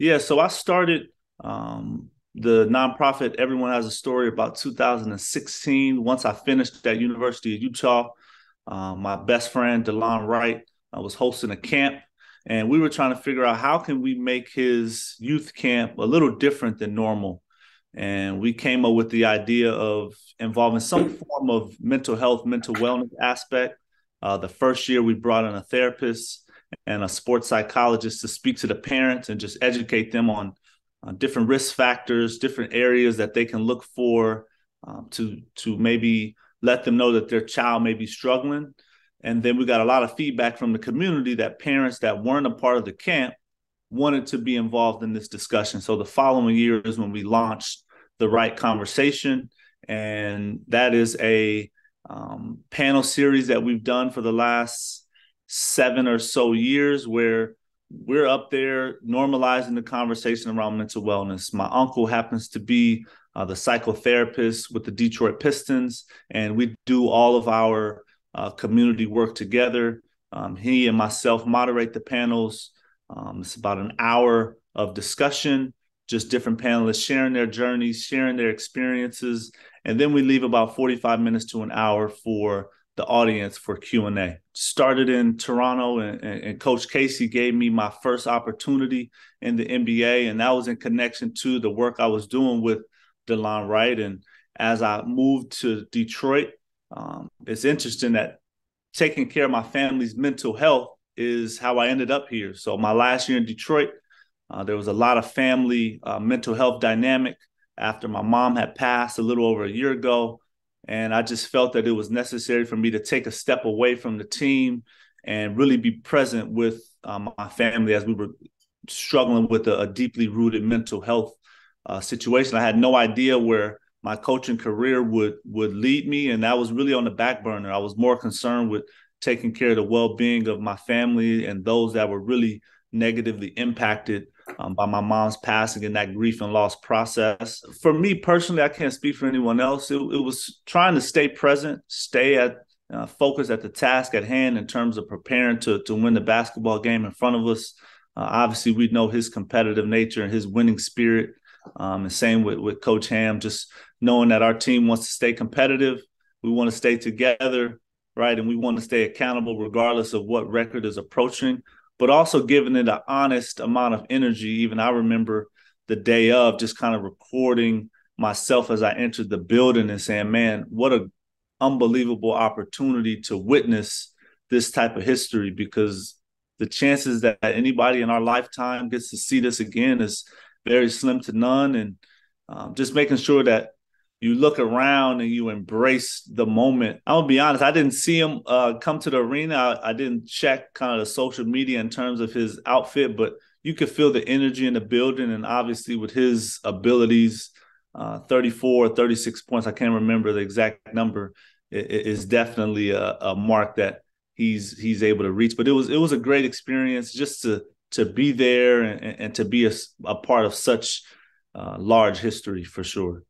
Yeah, so I started the nonprofit Everyone Has a Story about 2016. Once I finished at University of Utah, my best friend Delon Wright was hosting a camp, and we were trying to figure out how can we make his youth camp a little different than normal. And we came up with the idea of involving some form of mental health, mental wellness aspect. The first year we brought in a therapist and a sports psychologist to speak to the parents and just educate them on different risk factors, different areas that they can look for to maybe let them know that their child may be struggling. And then we got a lot of feedback from the community that parents that weren't a part of the camp wanted to be involved in this discussion. So the following year is when we launched the Right Conversation, and that is a panel series that we've done for the last 7 or so years, where we're up there normalizing the conversation around mental wellness. My uncle happens to be the psychotherapist with the Detroit Pistons, and we do all of our community work together. He and myself moderate the panels. It's about an hour of discussion, just different panelists sharing their journeys, sharing their experiences, and then we leave about 45 minutes to an hour for the audience for Q&A. Started in Toronto, and Coach Casey gave me my first opportunity in the NBA, and that was in connection to the work I was doing with Delon Wright. And as I moved to Detroit, it's interesting that taking care of my family's mental health is how I ended up here. So my last year in Detroit, there was a lot of family mental health dynamic after my mom had passed a little over a year ago. And I just felt that it was necessary for me to take a step away from the team and really be present with my family as we were struggling with a deeply rooted mental health situation. I had no idea where my coaching career would lead me, and that was really on the back burner. I was more concerned with taking care of the well-being of my family and those that were really negatively impacted by my mom's passing and that grief and loss process. For me personally, I can't speak for anyone else. It was trying to stay present, stay at focus at the task at hand in terms of preparing to win the basketball game in front of us. Obviously, we know his competitive nature and his winning spirit. And same with Coach Ham, just knowing that our team wants to stay competitive. We want to stay together, right? And we want to stay accountable regardless of what record is approaching, but also giving it an honest amount of energy. Even I remember the day of just kind of recording myself as I entered the building and saying, man, what an unbelievable opportunity to witness this type of history, because the chances that anybody in our lifetime gets to see this again is very slim to none. And just making sure that you look around and you embrace the moment. I'm gonna be honest, I didn't see him come to the arena. I didn't check kind of the social media in terms of his outfit, but you could feel the energy in the building. And obviously with his abilities, 34, 36 points, I can't remember the exact number, is definitely a mark that he's able to reach. But it was a great experience just to be there and to be a part of such large history, for sure.